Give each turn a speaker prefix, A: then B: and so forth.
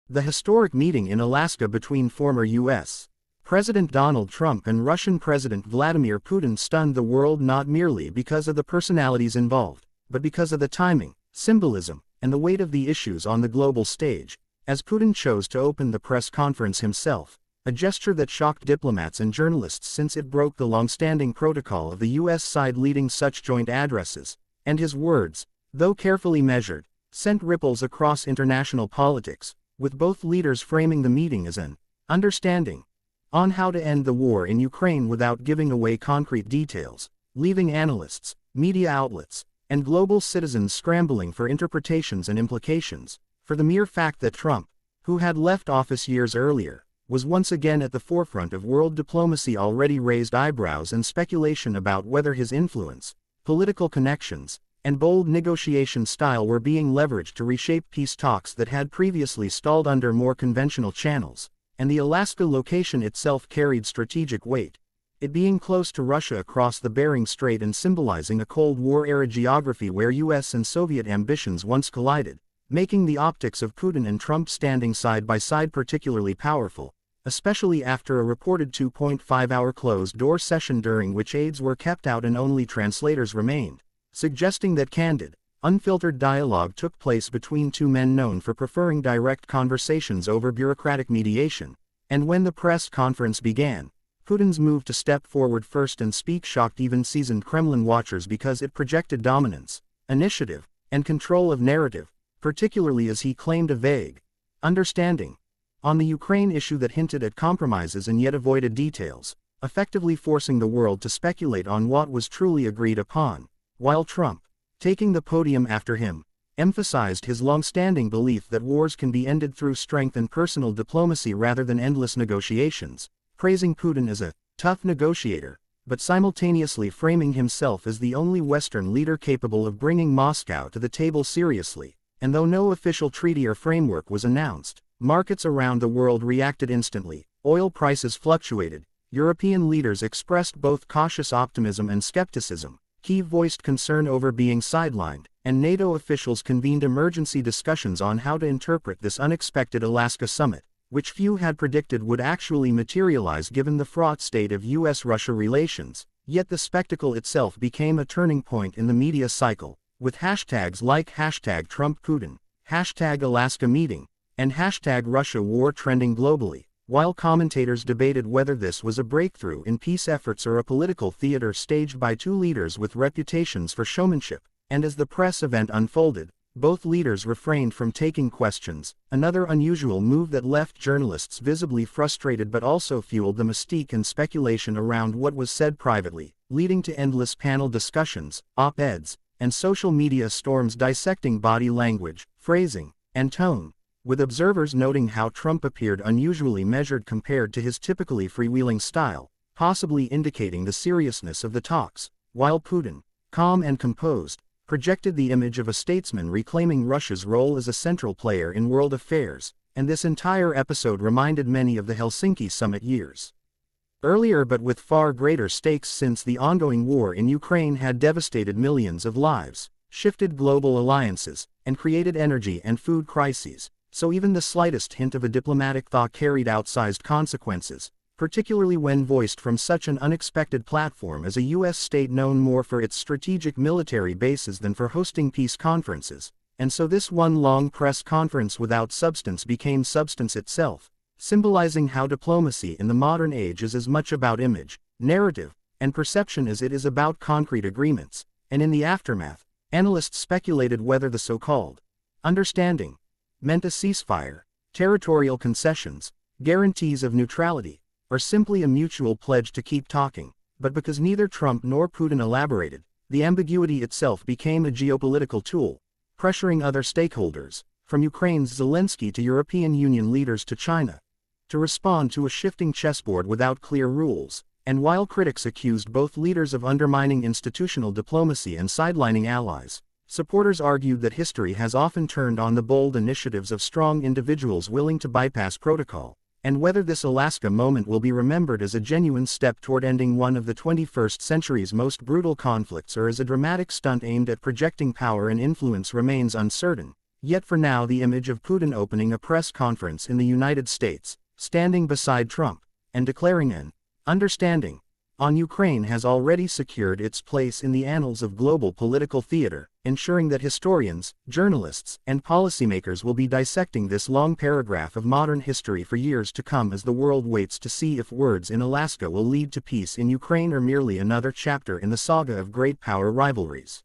A: The historic meeting in Alaska between former U.S. President Donald Trump and Russian President Vladimir Putin stunned the world not merely because of the personalities involved, but because of the timing, symbolism, and the weight of the issues on the global stage, as Putin chose to open the press conference himself, a gesture that shocked diplomats and journalists since it broke the long-standing protocol of the U.S. side leading such joint addresses, and his words, though carefully measured, sent ripples across international politics, with both leaders framing the meeting as an understanding on how to end the war in Ukraine without giving away concrete details, leaving analysts, media outlets, and global citizens scrambling for interpretations and implications, for the mere fact that Trump, who had left office years earlier, was once again at the forefront of world diplomacy already raised eyebrows and speculation about whether his influence, political connections, and bold negotiation style were being leveraged to reshape peace talks that had previously stalled under more conventional channels, and the Alaska location itself carried strategic weight, it being close to Russia across the Bering Strait and symbolizing a Cold War-era geography where US and Soviet ambitions once collided, making the optics of Putin and Trump standing side by side particularly powerful, especially after a reported 2.5-hour closed-door session during which aides were kept out and only translators remained, suggesting that candid, unfiltered dialogue took place between two men known for preferring direct conversations over bureaucratic mediation, and when the press conference began, Putin's move to step forward first and speak shocked even seasoned Kremlin watchers because it projected dominance, initiative, and control of narrative, particularly as he claimed a vague understanding on the Ukraine issue that hinted at compromises and yet avoided details, effectively forcing the world to speculate on what was truly agreed upon, while Trump, taking the podium after him, emphasized his long-standing belief that wars can be ended through strength and personal diplomacy rather than endless negotiations, praising Putin as a tough negotiator, but simultaneously framing himself as the only Western leader capable of bringing Moscow to the table seriously, and though no official treaty or framework was announced, markets around the world reacted instantly, oil prices fluctuated, European leaders expressed both cautious optimism and skepticism, Kyiv voiced concern over being sidelined, and NATO officials convened emergency discussions on how to interpret this unexpected Alaska summit, which few had predicted would actually materialize given the fraught state of US-Russia relations, yet the spectacle itself became a turning point in the media cycle, with hashtags like #TrumpPutin, #AlaskaMeeting, and #RussiaWar trending globally, while commentators debated whether this was a breakthrough in peace efforts or a political theater staged by two leaders with reputations for showmanship, and as the press event unfolded, both leaders refrained from taking questions, another unusual move that left journalists visibly frustrated but also fueled the mystique and speculation around what was said privately, leading to endless panel discussions, op-eds, and social media storms dissecting body language, phrasing, and tone, with observers noting how Trump appeared unusually measured compared to his typically freewheeling style, possibly indicating the seriousness of the talks, while Putin, calm and composed, projected the image of a statesman reclaiming Russia's role as a central player in world affairs, and this entire episode reminded many of the Helsinki summit years earlier but with far greater stakes since the ongoing war in Ukraine had devastated millions of lives, shifted global alliances, and created energy and food crises. So even the slightest hint of a diplomatic thaw carried outsized consequences, particularly when voiced from such an unexpected platform as a U.S. state known more for its strategic military bases than for hosting peace conferences, and so this one long press conference without substance became substance itself, symbolizing how diplomacy in the modern age is as much about image, narrative, and perception as it is about concrete agreements, and in the aftermath, analysts speculated whether the so-called understanding meant a ceasefire, territorial concessions, guarantees of neutrality, or simply a mutual pledge to keep talking, but because neither Trump nor Putin elaborated, the ambiguity itself became a geopolitical tool, pressuring other stakeholders, from Ukraine's Zelensky to European Union leaders to China, to respond to a shifting chessboard without clear rules, and while critics accused both leaders of undermining institutional diplomacy and sidelining allies, supporters argued that history has often turned on the bold initiatives of strong individuals willing to bypass protocol, and whether this Alaska moment will be remembered as a genuine step toward ending one of the 21st century's most brutal conflicts or as a dramatic stunt aimed at projecting power and influence remains uncertain, Yet for now the image of Putin opening a press conference in the United States, standing beside Trump, and declaring an understanding on Ukraine has already secured its place in the annals of global political theater, ensuring that historians, journalists, and policymakers will be dissecting this long paragraph of modern history for years to come as the world waits to see if words in Alaska will lead to peace in Ukraine or merely another chapter in the saga of great power rivalries.